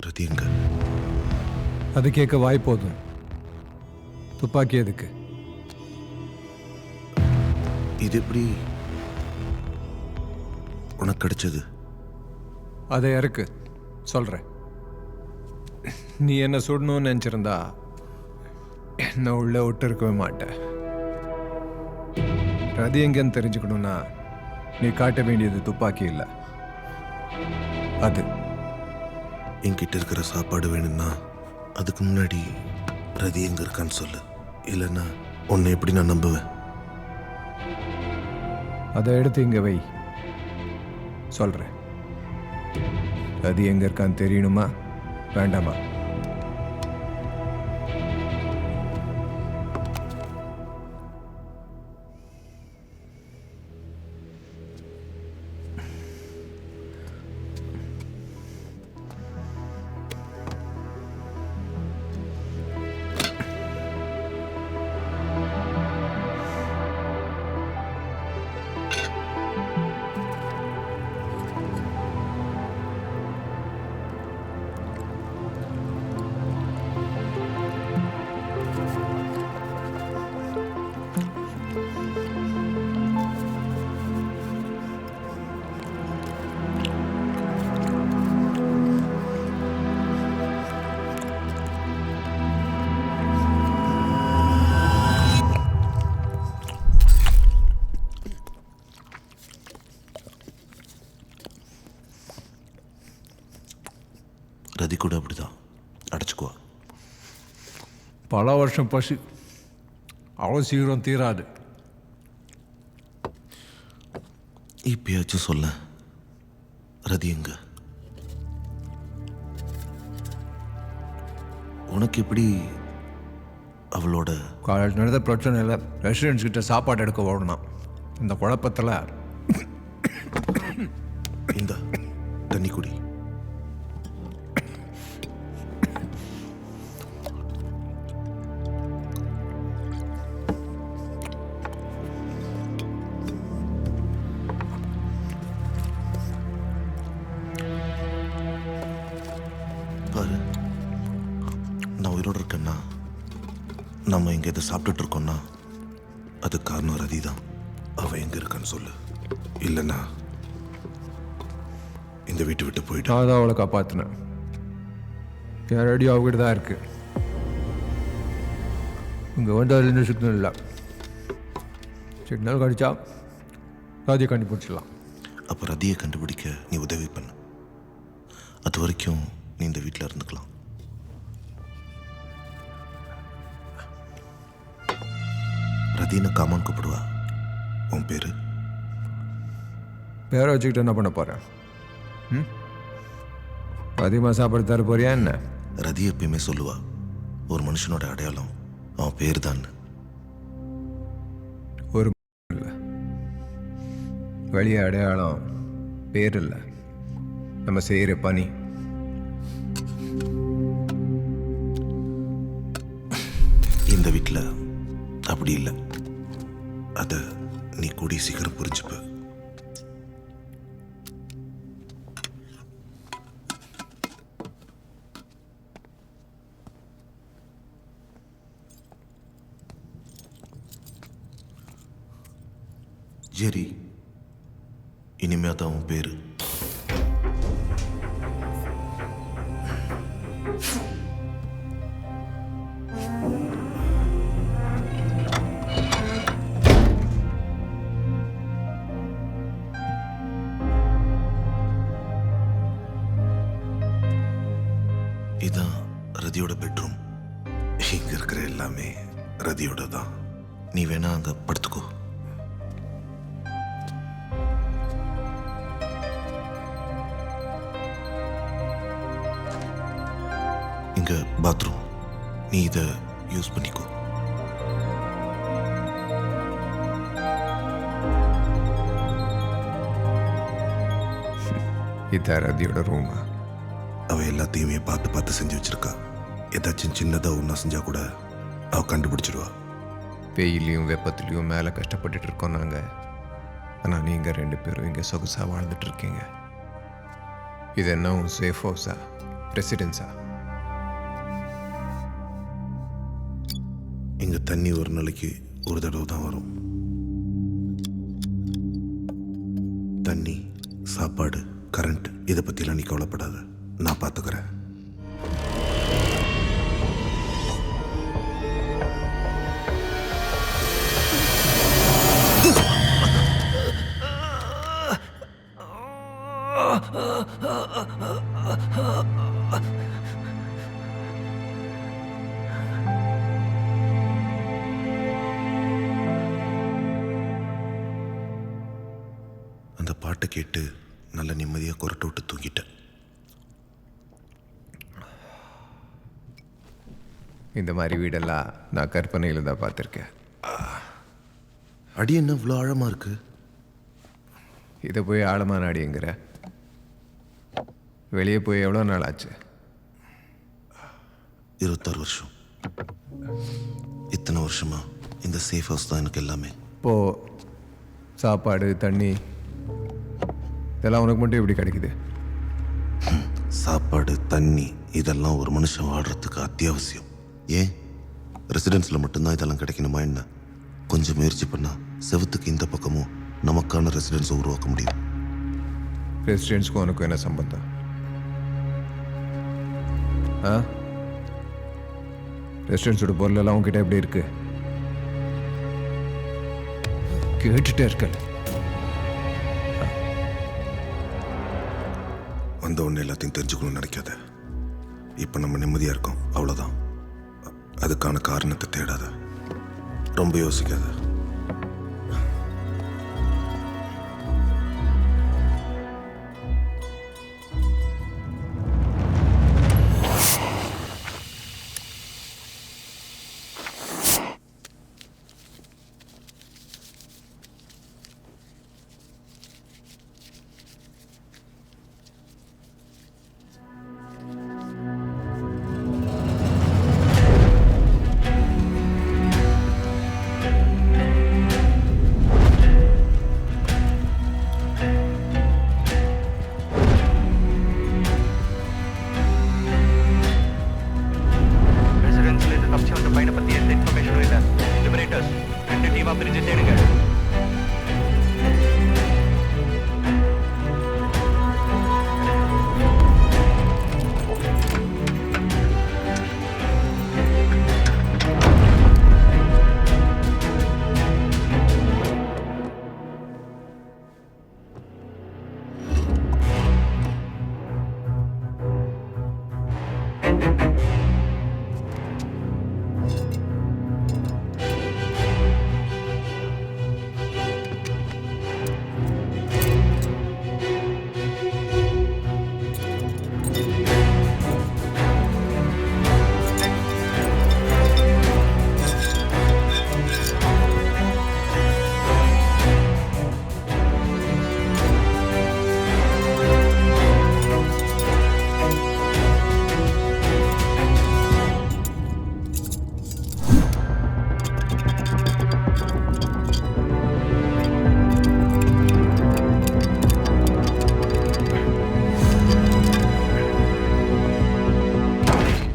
ரதி எங்க? அது கேட்க வாய் போதும். துப்பாக்கி எதுக்கு? இது எப்படி உனக்கு கிடைச்சது? அதை இறக்கு சொல்கிறேன். நீ என்ன சுடணும்னு நினச்சிருந்தா என்ன உள்ளே விட்டு இருக்கவே மாட்டேன். ரதி எங்கன்னு தெரிஞ்சுக்கணும்னா நீ காட்ட வேண்டியது துப்பாக்கி இல்லை, அது. என்கிட்ட இருக்கிற சாப்பாடு வேணும்னா அதுக்கு முன்னாடி ரதி எங்க இருக்கான்னு சொல்லு. இல்லைன்னா உன்னை எப்படி நான் நம்புவேன்? அதை எடுத்து இங்கே வை, சொல்கிறேன். ரதி எங்கே இருக்கான்னு தெரியணுமா வேண்டாமா? ரதி கூட அப்படிதான் அடைச்சுக்குவா. பல வருஷம் பசி அவ்வளோ சீக்கிரம் தீராது. இப்பயாச்சும் சொல்ல, ரதி எங்க? உனக்கு எப்படி அவளோட? காலேஜ் நடந்த பிரச்சனை இல்லை, ரெசிடென்ட்ஸ் கிட்ட சாப்பாடு எடுக்க ஓடணும். இந்த குழப்பத்தில் இந்த தண்ணி குடி. பாரு, நான் உயிரோடு இருக்கேன்னா, நம்ம இங்கே இதை சாப்பிட்டுட்டு இருக்கோம்னா அது காரணம் ரதி தான். அவன் எங்க இருக்கான்னு சொல்லு. இல்லைன்னா இந்த வீட்டை விட்டு போயிட்டு. நான் தான் அவளை காப்பாற்றினேன். என் ரெடி அவகிட்ட தான் இருக்கு. இங்கே வந்து அதில் சிக்னல் இல்லை. சிக்னல் கடிச்சா ரதியை கண்டுபிடிச்சிடலாம். அப்போ ரதியை கண்டுபிடிக்க நீ உதவி பண்ணு. அது வரைக்கும் நீ இந்த வீட்டில் இருந்துக்கலாம். ரதின்னு காமான் கூப்பிடுவா. உன் பேரு? பேரை வச்சுக்கிட்டு என்ன பண்ண போகிறேன்? அதிகமாக சாப்பாடு தர போறியா என்ன? ரதி எப்பயுமே சொல்லுவா, ஒரு மனுஷனோட அடையாளம் அவன் பேர் தான். ஒரு இல்லை, வெளியே அடையாளம் பேர் இல்லை, நம்ம செய்கிற பணி. இந்த வீட்டில் அப்படி இல்லை. அதை நீ கூடி சீக்கிரம் புரிஞ்சுப்ப. ஜெரி, இனிமே அதான் உன் பேரு. இதான் ரதியோட பெட்ரூம். இங்க இருக்கிற எல்லாமே ரதியோட தான். நீ வேணா அங்க படுத்துக்கோ. இங்க பாத்ரூம், நீ இதை யூஸ் பண்ணிக்கோ. இதான் ரதியோட ரூமா? அவ எல்லாத்தையுமே பார்த்து பார்த்து செஞ்சு வச்சிருக்கா. ஏதாச்சும் சின்னதாக ஒன்றா செஞ்சா கூட அவ கண்டுபிடிச்சிடுவா. வெயிலையும் வெப்பத்துலேயும் மேலே கஷ்டப்பட்டுட்டு இருக்கோம் நாங்கள். ஆனால் நீங்கள் 2 பேரும் இங்கே சொகுசாக வாழ்ந்துட்டு இருக்கீங்க. இது என்ன உன் சேஃப் ஹவுஸா? ரெசிடென்ஸா? இங்கே தண்ணி ஒரு நாளைக்கு ஒரு தடவை தான் வரும். தண்ணி, சாப்பாடு, கரண்ட் இதை பற்றிலாம் நீ கவலைப்படாத, நான் பார்த்துக்கிறேன். அந்த பாட்டை கேட்டு நல்ல நிம்மதியாக குரட்டை விட்டு தூங்கிட்டேன். இந்த மாதிரி வீடெல்லாம் நான் கற்பனையில் தான் பார்த்துருக்கேன். அடி என்ன இவ்வளோ ஆழமாக இருக்கு? இதை போய் ஆழமான அடிங்கிற. வெளியே போய் எவ்வளோ நாள் ஆச்சு? 26 வருஷம். இத்தனை வருஷமா இந்த சேஃப் ஹவுஸ் தான் எனக்கு எல்லாமே. இப்போது சாப்பாடு, தண்ணி இதெல்லாம் உனக்கு மட்டும் எப்படி கிடைக்குது? சாப்பாடு, தண்ணி இதெல்லாம் ஒரு மனுஷன் வாழ்கிறதுக்கு அத்தியாவசியம். ஏன் ரெசிடென்ஸில் மட்டும்தான் இதெல்லாம் கிடைக்கணுமா என்ன? கொஞ்சம் முயற்சி பண்ணால் செவத்துக்கு இந்த பக்கமும் நமக்கான ரெசிடென்ஸை உருவாக்க முடியும். ரெசிடென்ட்ஸ்க்கும் உனக்கும் என்ன சம்பந்தம்? ஆ, ரெசிடென்ஸோட பொருளெல்லாம் உங்ககிட்ட எப்படி இருக்கு? கேட்டுட்டே இருக்கல. வந்த ஒன்று எல்லாத்தையும் தெரிஞ்சுக்கணும்னு நினைக்காத. இப்போ நம்ம நிம்மதியாக இருக்கோம், அவ்வளோதான். அதுக்கான காரணத்தை தேடாத, ரொம்ப யோசிக்காத. பையனை பற்றி எந்த இன்ஃபர்மேஷனும் இல்லை. லிபரேட்டர்ஸ் 2 டீமாக பிரிஞ்சு தேடுங்க.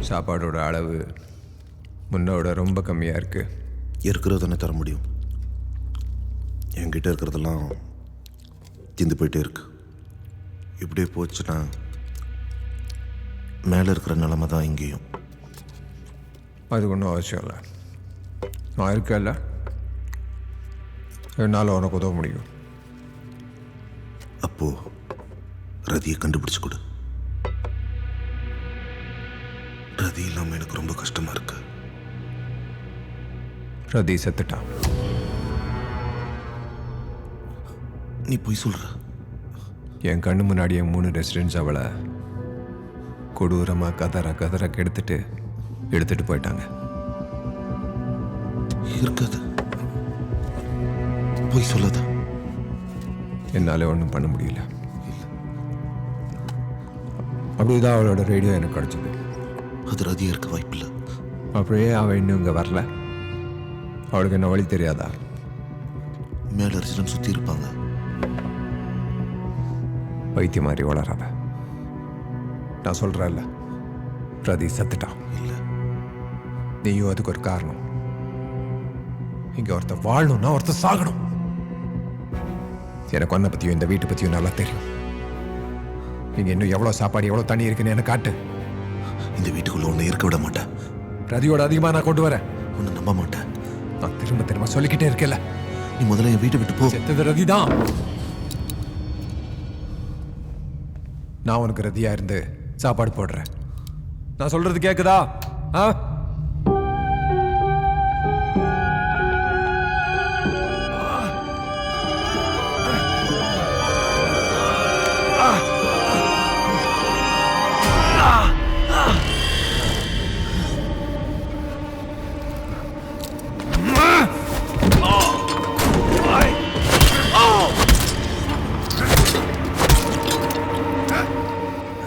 சாப்பாடோட அளவு முன்னோட ரொம்ப கம்மியாக இருக்குது. இருக்கிறது தானே தர முடியும். என்கிட்ட இருக்கிறதெல்லாம் தீந்து போயிட்டே இருக்கு. இப்படியே போச்சுன்னா மேலே இருக்கிற நிலைமை தான் இங்கேயும். அது ஒன்றும் அவசியம் இல்லை. நான் இருக்கேன்ல, என்னால் உனக்கு உதவ முடியும். அப்போ ரதியை கண்டுபிடிச்சு கொடு. ரதி இல்லாமல் எனக்கு ரொம்ப கஷ்டமா இருக்கு. ரதி செத்துட்டான். நீ போய் சொல்ற? என் கண்ணு முன்னாடியே 3 ரெசிடென்ட்ஸ் அவளை கொடூரமாக கதற எடுத்துட்டு போயிட்டாங்க. இருக்காது, போய் சொல்லாத. என்னால் ஒன்றும் பண்ண முடியல. அப்படிதான் அவளோட ரேடியோ எனக்கு கிடச்சிது. அது ரதியா இருக்க வாய்ப்பில்லை. அப்படியே அவள் இன்னும் இங்கே வரல. அவளுக்கு என்ன வழி தெரியாதா? மேலே ரெசிடென்ட் சுற்றி இருப்பாங்க. பைத்திய மாதிரி வளராத. நான் சொல்கிறேன்ல, ரதி செத்துட்டான். இல்ல, நீயும் அதுக்கு ஒரு காரணம். இங்க ஒருத்தர் வாழணும்னா ஒருத்தர் சாகணும். எனக்கு ஒன்ன பத்தியும் இந்த வீட்டை பத்தியும் நல்லா தெரியும். நீங்க இன்னும் எவ்வளவு சாப்பாடு எவ்வளவு தண்ணி இருக்குன்னு எனக்கு காட்டு. இந்த வீட்டுக்குள்ள ஒண்ணு இருக்க விட மாட்டேன். ரதியோட அதிகமா நான் கொண்டு வரேன். உன்னை நம்ப மாட்டேன். நான் திரும்ப திரும்ப சொல்லிக்கிட்டே இருக்கேல்ல. நீ முதல்ல என் வீட்டை விட்டு போ. செத்தது ரதி தான். நான் உனக்கு ரதியா இருந்து சாப்பாடு போடுறேன். நான் சொல்றது கேக்குதா?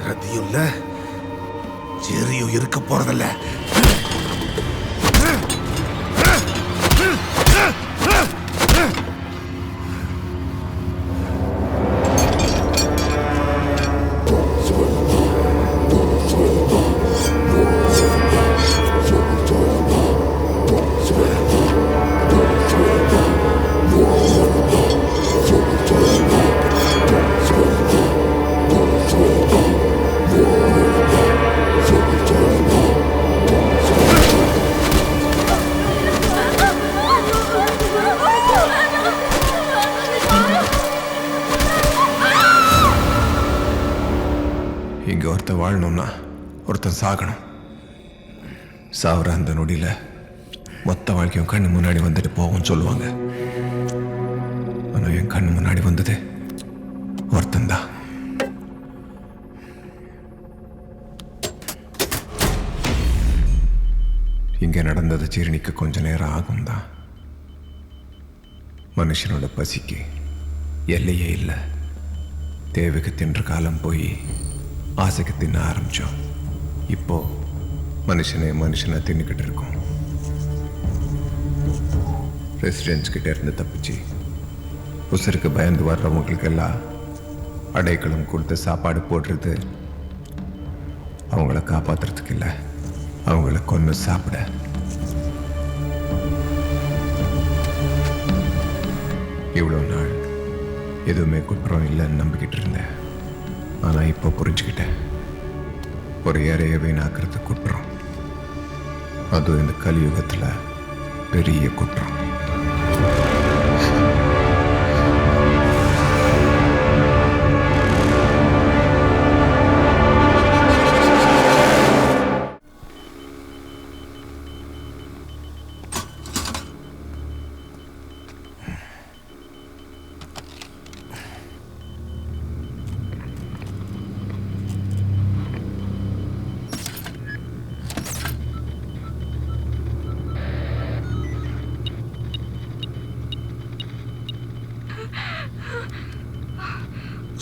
ரதியும் இல்ல, ஜெரியும் இருக்க போறதில்ல. இங்க ஒருத்தன் வாழணும்னா ஒருத்தன் சாகணும். சாவுற அந்த நொடியில மொத்த வாழ்க்கையும் கண்ணு முன்னாடி வந்துட்டு போகும் சொல்லுவாங்க. ஆனா என் கண்ணு முன்னாடி வந்தது ஒருத்தன் தான். இங்க நடந்தது ஜீரணிக்க கொஞ்ச நேரம் ஆகும் தான். மனுஷனோட பசிக்கு எல்லையே இல்லை. தேவைக்கு தின்ற காலம் போய் ஆசைக்கு தின்ன ஆரம்பிச்சோம். இப்போ மனுஷனை தின்னுக்கிட்டு இருக்கோம். ரெசிடென்ட்ஸ் கிட்ட இருந்து தப்பிச்சு உசுருக்கு பயந்து வர்றவங்களுக்கெல்லாம் அடைக்கலம் கொடுத்து சாப்பாடு போடுறது அவங்கள காப்பாத்துறதுக்கு இல்லை, அவங்கள கொன்று சாப்பிட. இவ்வளோ நாள் எதுவுமே குற்றம் இல்லைன்னு நம்பிக்கிட்டு இருந்தேன். ஆனா இப்போ புரிஞ்சுக்கிட்டேன், ஒரு இறைய வீணாக்குறது குற்றம். அதுவும் இந்த கலியுகத்துல பெரிய குற்றம்.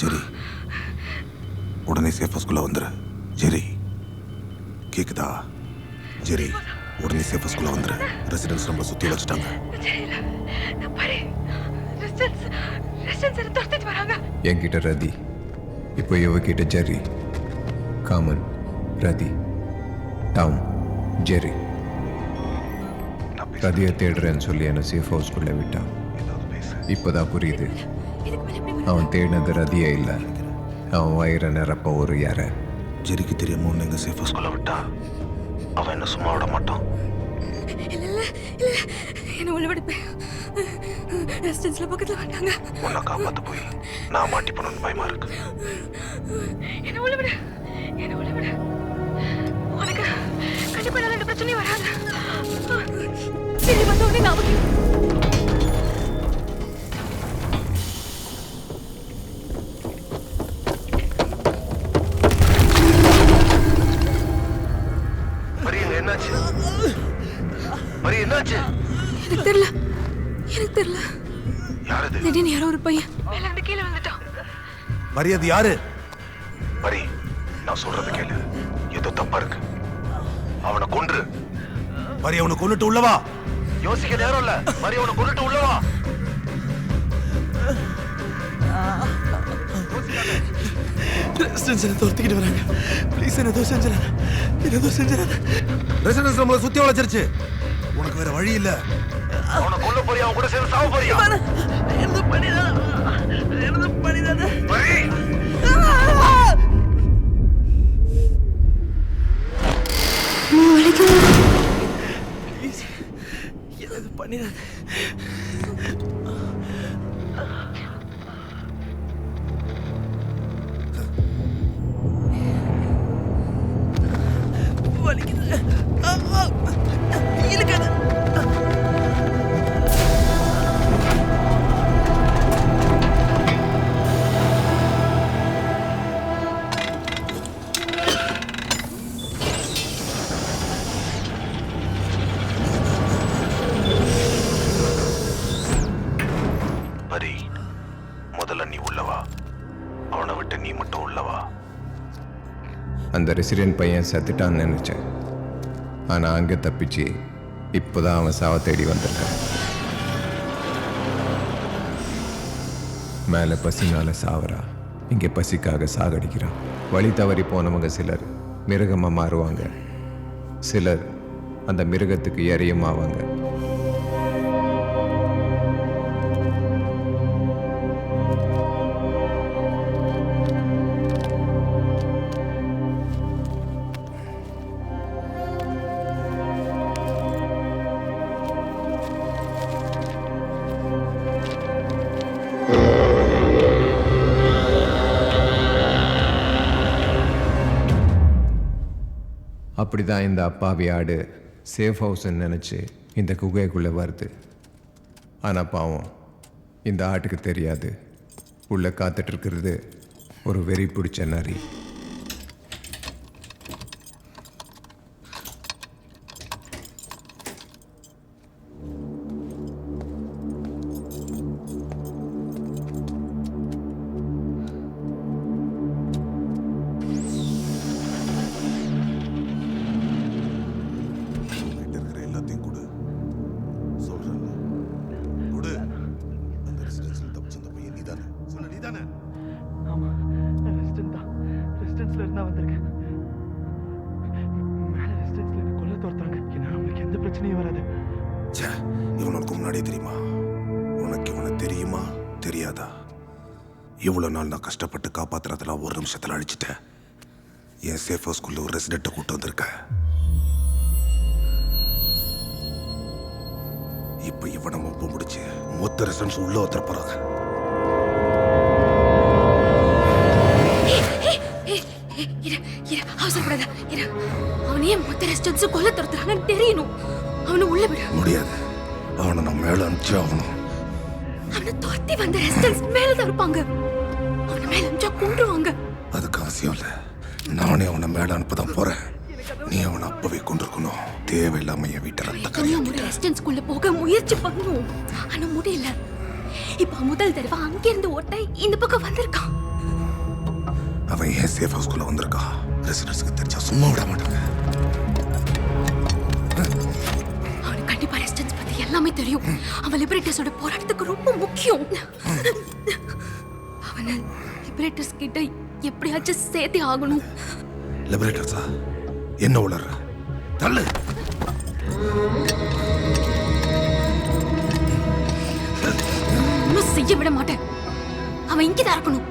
ஜெரி, உடனே சேஃப் ஹவுஸ்குள்ள வந்துரு. ஜெரி, கேக்குதா? ஜெரி, உடனே சேஃப் ஹவுஸ்குள்ள வந்துரு. ரெசிடென்ட்ஸ் நம்மளை சுத்தி வச்சுட்டாங்க. என்கிட்ட ரதி, இப்போ இவகிட்ட ஜெரி. காமன், ரதி, டாம், ஜெரி. ரதியை தேடுறேன்னு சொல்லி என்னை சேஃப் ஹவுஸ்குள்ள விட்டான். இப்போதான் புரியுது, அவன் தேடினது ரதியே இல்லை, அவன் வயிறை நிரப்ப ஒரு யார. ஜெரிக்கு தெரியாம ஒன்று எங்க சேஃப் ஹவுஸ்குள்ள விட்டா அவன் என்ன சும்மா விட மாட்டான். என்ன உள்ள விடுப்பேன். ரெசிடென்ஸ்ல பக்கத்துல வந்தாங்க. உன்னை காப்பாத்த போய் நான் மாட்டி போனோன்னு பயமா இருக்கு. என்ன உள்ள விடு, என்ன உள்ள விடு. உனக்கு கண்டிப்பா எந்த பிரச்சனையும் வராது. சரி வந்தோடனே நான் எனக்கு தெரியல. திடீர்னு யாரோ ஒரு பையன் மேல இருந்து கீழே வந்துட்டான். மரியாதை யாரு? மரி, நான் சொல்றது கேளு, ஏதோ தப்பா இருக்கு. அவனை கொன்று. மரி, அவனை கொன்னுட்டு உள்ளவா. யோசிக்க நேரம் இல்ல. மரி, அவனை கொன்னுட்டு உள்ளவா. ரெசிடென்ஸில் துரத்திக்கிட்டு வராங்க. ப்ளீஸ் என்ன எதுவும் செஞ்சிடாத, எதுவும் செஞ்சிடாத. ரெசிடென்ஸ் நம்மளை சுத்தி வளைச்சிருச்சு. உனக்கு வேற வழி இல்ல. அவனை கொல்ல போறியா? அவன் கூட சேர்ந்து சாவ போறியா? எனது பண்ணிடாத, எனது பண்ணிடாத. ப்ளீஸ் எனது பண்ணிடாத. வலிக்குது. இழுக்காத. பரி, முதல்ல நீ உள்ளவா. அவனை விட்டு நீ மட்டும் உள்ளவா. அந்த ரெசிடென்ட் பையன் செத்துட்டான்னு நினச்சேன். ஆனால் அங்கே தப்பிச்சு இப்போ தான் அவன் சாவை தேடி வந்திருக்கான். மேலே பசினால சாவறா, இங்கே பசிக்காக சாகடிக்கிறான். வழி தவறி போனவங்க சிலர் மிருகமாக மாறுவாங்க, சிலர் அந்த மிருகத்துக்கு இறையுமாவாங்க. அப்படி தான் இந்த அப்பாவி ஆடு சேஃப் ஹவுஸ்ன்னு நினச்சி இந்த குகைக்குள்ளே வருது. ஆனால் பாவம், இந்த ஆட்டுக்கு தெரியாது உள்ளே காத்துட்ருக்கிறது ஒரு வெறி பிடிச்ச நரி. இவனுக்கு முன்னாடியே தெரியுமா? உனக்கு இவனை தெரியுமா தெரியாதா? இவ்வளவு நாள் நான் கஷ்டப்பட்டு காப்பாத்துறதெல்லாம் ஒரு நிமிஷத்துல அழிச்சிட்டேன். என் சேஃப் ஹவுஸ்குள்ள ஒரு ரெசிடென்ட்டை கூட்டு வந்திருக்கேன். இப்ப இவனை மொப்பு முடிச்சு மொத்த ரெசிடென்ஸ் உள்ள ஒருத்தர போறாங்க. அவனையே மொத்த ரெசிடென்ஸ் கொல்ல துரத்துறாங்கன்னு தெரியணும். அவனை உள்ள விட முடியாது. அவனை நான் மேல அனுப்பிச்சு ஆகணும். அவனை துரத்தி வந்த ரெசிடென்ஸ் மேல தான் இருப்பாங்க. அவனை மேல அனுப்பிச்சா கொன்றுவாங்க. அதுக்கு அவசியம் இல்லை. நானே அவனை மேல அனுப்பதான் போறேன். நீ அவனை அப்பவே கொண்டிருக்கணும். தேவையில்லாம என் வீட்டை ரத்த கரையாக்கிட்ட. ரெசிடென்ஸ்குள்ள போக முயற்சி பண்ணும், ஆனா முடியல. இப்ப முதல் தடவை அங்கிருந்து ஓட்ட இந்த பக்கம் வந்திருக்கான். அவன் ஏன் சேஃப் ஹவுஸ்குள்ள வந்திருக்கான்? ரெசிடென்ஸ்க்கு தெரிஞ்சா சும்மா விட மாட்டாங்க. அவனுக்கு கண்டிப்பா ரெசிடென்ஸ் பத்தி எல்லாமே தெரியும். அவன் லிபரேட்டர்ஸோட போராட்டத்துக்கு ரொம்ப முக்கியம். அவனை லிபரேட்டர்ஸ் கிட்ட எப்படியாச்சும் சேர்த்தே ஆகணும். லிபரேட்டர்ஸா? என்ன உளற? தள்ளு. ஒன்னும் செய்ய விட மாட்டேன். அவன் இங்கதான் இருக்கணும்.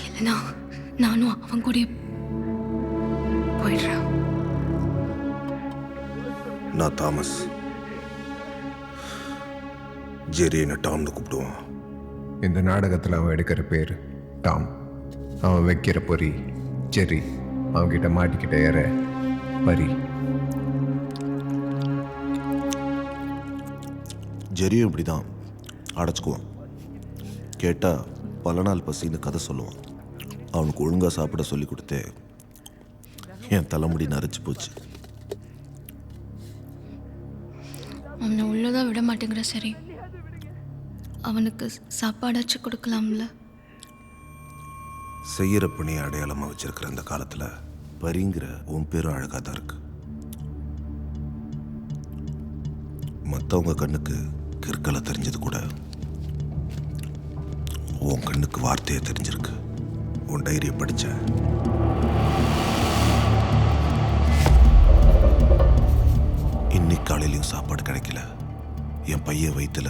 இல்லைன்னா நானும் அவன் கூட போயிடுறேன். நான் தாமஸ். ஜெரி என்ன டாம்னு கூப்பிடுவான். இந்த நாடகத்தில் அவன் எடுக்கிற பேர் டாம். அவன் வைக்கிற பொறி ஜெரி. அவன்கிட்ட மாட்டிக்கிட்ட ஏற பரி. ஜெரியும் இப்படிதான் அடைச்சுக்குவான். கேட்டா பல நாள் பசின்னு கதை சொல்லுவான். அவனுக்கு ஒழுங்கா சாப்பிட சொல்லி கொடுத்தே என் தலைமுடி நரைச்சு போச்சு. அவனை உள்ளதான் விட மாட்டேங்கிற. சரி, அவனுக்கு சாப்பாடாச்சும் கொடுக்கலாம்ல. செய்யற பணியை அடையாளமா வச்சிருக்கிற இந்த காலத்துல பரிங்கிற உன் பேரும் அழகா தான் இருக்கு. மற்றவங்க கண்ணுக்கு கிற்கலை தெரிஞ்சது கூட உன் கண்ணுக்கு வார்த்தையை தெரிஞ்சிருக்கு. உன் டைரியை படிச்ச. இன்னைக்கு காலையிலையும் சாப்பாடு கிடைக்கல. என் பையன் வயிற்றுல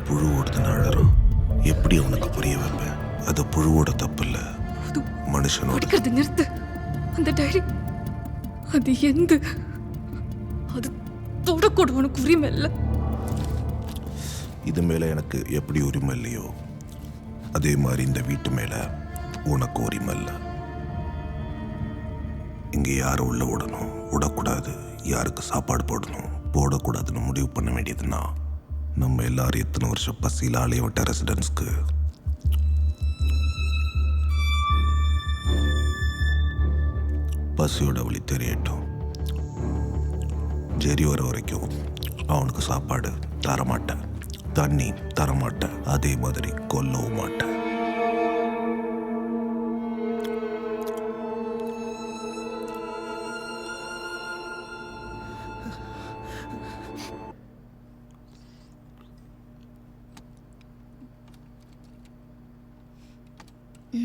புழு ஓடுதுன்னு அழறான். எப்படி அவனுக்கு புரிய வைப்பேன்? அது புழுவோட தப்பு இல்லை, மனுஷனோட. படிக்கிறது நிறுத்து. அந்த டைரி அது எந்த அது தொடக்கூட உனக்கு உரிமை இல்லை. இது மேல எனக்கு எப்படி உரிமை இல்லையோ அதே மாதிரி இந்த வீட்டு மேல உனக்கு உரிமை இல்லை. இங்க யாரை உள்ள விடணும், விடக்கூடாது, யாருக்கு சாப்பாடு போடணும், போடக்கூடாதுன்னு முடிவு பண்ண வேண்டியதுன்னா நம்ம எல்லாரும் எத்தனை வருஷம் பசியில் ஆலைய விட்ட ரெசிடென்ஸ்க்கு பசியோட வழி தெரியட்டும். ஜெரி வர வரைக்கும் அவனுக்கு சாப்பாடு தரமாட்டேன், தண்ணி தரமாட்டேன், அதே மாதிரி கொல்லவும் மாட்டேன்.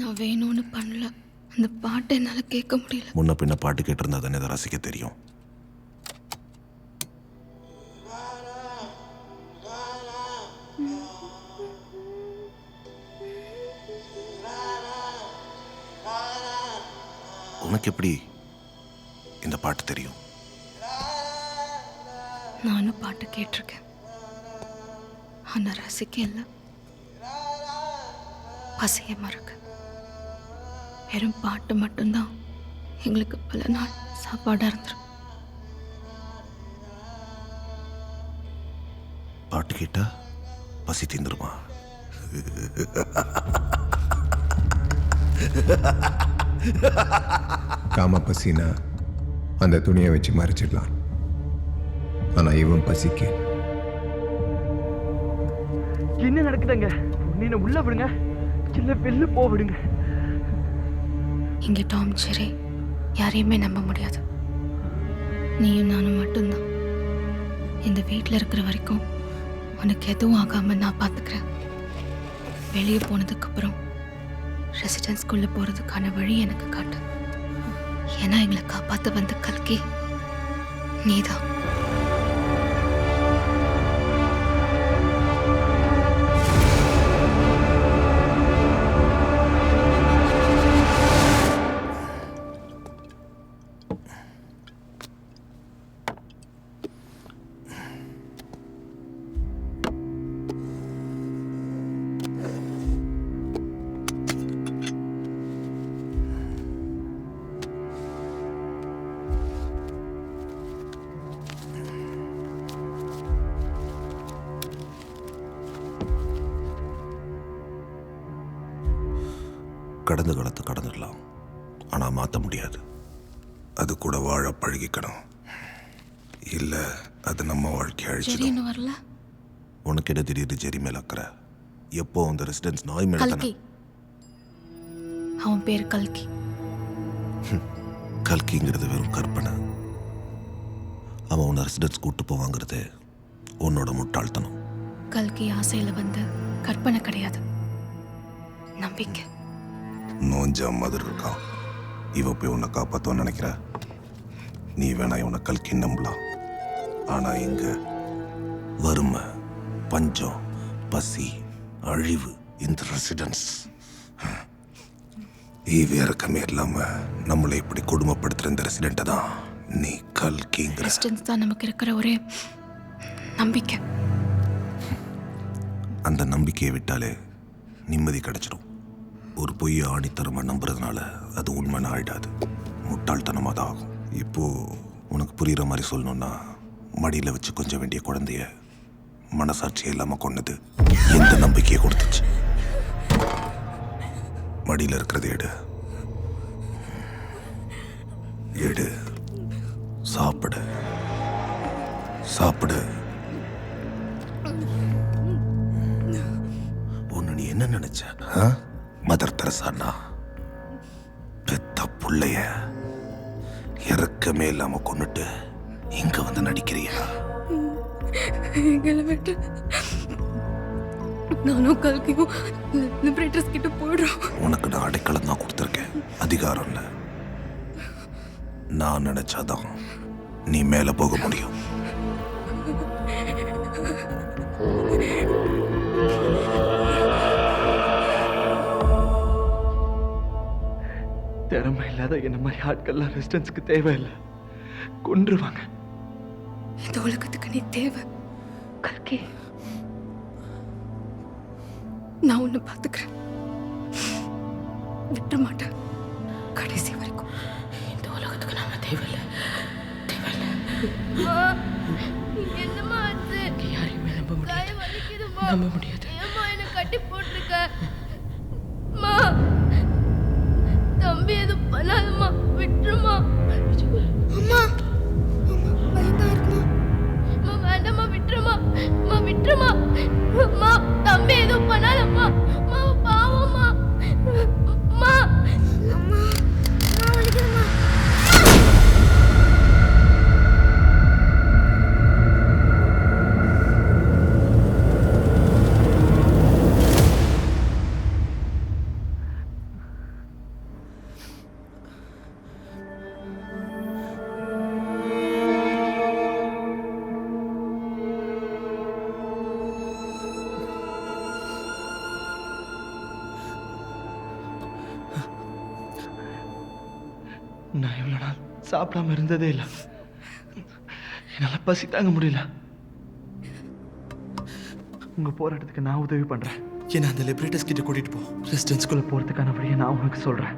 நான் வேணும்னு பண்ணல. அந்த பாட்டை என்னால் கேட்க முடியல. முன்ன பின்ன பாட்டு கேட்டிருந்தா தானே அதை ரசிக்க தெரியும். உனக்கு எப்படி இந்த பாட்டு தெரியும்? நானும் பாட்டு கேட்டிருக்கேன், ஆனால் ரசிக்க இல்லை, பசிய மறக்க. வெறும் பாட்டு மட்டும்தான் எங்களுக்கு பல நாள் சாப்பாடாக இருந்துரும். பாட்டு கேட்டா பசி தீந்துருமா? காம பசினா அந்த துணியை வச்சு மறைச்சிடலாம். ஆனால் இவன் பசிக்கு என்ன நடக்குதுங்க? நீ உள்ள விடுங்க, சின்ன வெளில போக விடுங்க. இங்கே டாம் ஜெரி யாரையுமே நம்ப முடியாது. நீயும் நானும் மட்டும்தான். இந்த வீட்டில் இருக்கிற வரைக்கும் உனக்கு எதுவும் ஆகாமல் நான் பார்த்துக்கிறேன். வெளியே போனதுக்கப்புறம் ரெசிடென்ஸ்குள்ளே போகிறதுக்கான வழி எனக்கு காட்டு. ஏன்னா எங்களை காப்பாற்ற வந்த கல்கி நீதான். கடந்த காலத்தை கடந்துடலாம், ஆனால் மாற்ற முடியாது. அது கூட வாழ பழகிக்கணும். இல்லை அது நம்ம வாழ்க்கை அழிச்சிடும். ஜெரின்னு வரல. உனக்கு என்ன திடீர்னு ஜெரி மேல அக்கறை? எப்போ அந்த ரெசிடென்ஸ் நாய் மேல கல்கி, அவன் பேர் கல்கி. கல்கிங்கிறது வெறும் கற்பனை. அவன் உன்னை ரெசிடென்ஸ் கூட்டு போவாங்கிறது உன்னோட முட்டாள்தனம். கல்கி ஆசையில் வந்து கற்பனை கிடையாது, நம்பிக்கை. நோஞ்சா மாதிரி இருக்கான். இவ போய் உன்னை காப்பாற்றுவான்னு நினைக்கிற? நீ வேணா இவனை கல்கி நம்பலாம். ஆனா இங்க வறுமை, பஞ்சம், பசி, அழிவு, இந்த ரெசிடென்ஸ் ஈவி இறக்கமே இல்லாம நம்மளை இப்படி கொடுமைப்படுத்துற இந்த ரெசிடென்ட்டை தான் நீ கல்கிங்கிற. ரெசிடென்ஸ் தான் நமக்கு இருக்கிற ஒரே நம்பிக்கை. அந்த நம்பிக்கையை விட்டாலே நிம்மதி கிடைச்சிடும். ஒரு பொய்யை ஆணித்தரமா நம்புறதுனால அது உண்மைன்னு ஆயிடாது, முட்டாள்தனமாக தான் ஆகும். இப்போ உனக்கு புரிகிற மாதிரி சொல்லணும்னா, மடியில் வச்சு கொஞ்சம் வேண்டிய குழந்தைய மனசாட்சியே இல்லாமல் கொன்னது எந்த நம்பிக்கையை கொடுத்துச்சு? மடியில் இருக்கிறது எடு, எடு, சாப்பிடு, சாப்பிடு. ஒன்று நீ என்ன நினைச்ச? மதர் தெரசானா பெத்த புள்ளைய இறக்கமே இல்லாம கொன்னுட்டு இங்க வந்து நடிக்கிறியா? எங்களை விட்டு நானும் கல்கியும் லிபரேட்டர்ஸ் கிட்ட போயிடுறோம். உனக்கு நான் அடைக்கலம் தான் கொடுத்துருக்கேன், அதிகாரம் இல்லை. நான் நினைச்சாதான் நீ மேல போக முடியும். திறமை இல்லாத என்ன மாதிரி ஆட்கள்லாம் ரெசிடென்ஸ்க்கு தேவையில்லை, கொன்றுவாங்க. இந்த உலகத்துக்கு நீ தேவை கல்கி. நான் உன்னை பார்த்துக்கிறேன், விட்டுற மாட்டேன் கடைசி வரைக்கும். இந்த உலகத்துக்கு நாம தேவையில்லை, தேவையில்லை. என்னம்மா ஆச்சு? யாரையுமே நம்ப முடியாது, வலிக்குதுமா? நம்ப முடியாது. ஏம்மா என்ன கட்டி போட்டிருக்க? அம்மா, தம்பி எதுவும் பண்ணாதம்மா, விட்டுருமா. அம்மா, பயமா இருக்குமா? அம்மா வேண்டாம்மா, விட்டுருமா. அம்மா விட்டுருமா. அம்மா, தம்பி எதுவும் பண்ணாதம்மா. அம்மா பாவம்மா. அம்மா, அம்மா வலிக்குதுமா. நான் இவ்வளோ நாள் சாப்பிடாம இருந்ததே இல்லை. என்னால் பசி தாங்க முடியல. உங்க போராட்டத்துக்கு நான் உதவி பண்றேன். என்ன அந்த லிபரேட்டர்ஸ் கிட்ட கூட்டிட்டு போ. ரெசிடென்ஸ்குள்ள போறதுக்கான வழியை நான் உனக்கு சொல்றேன்.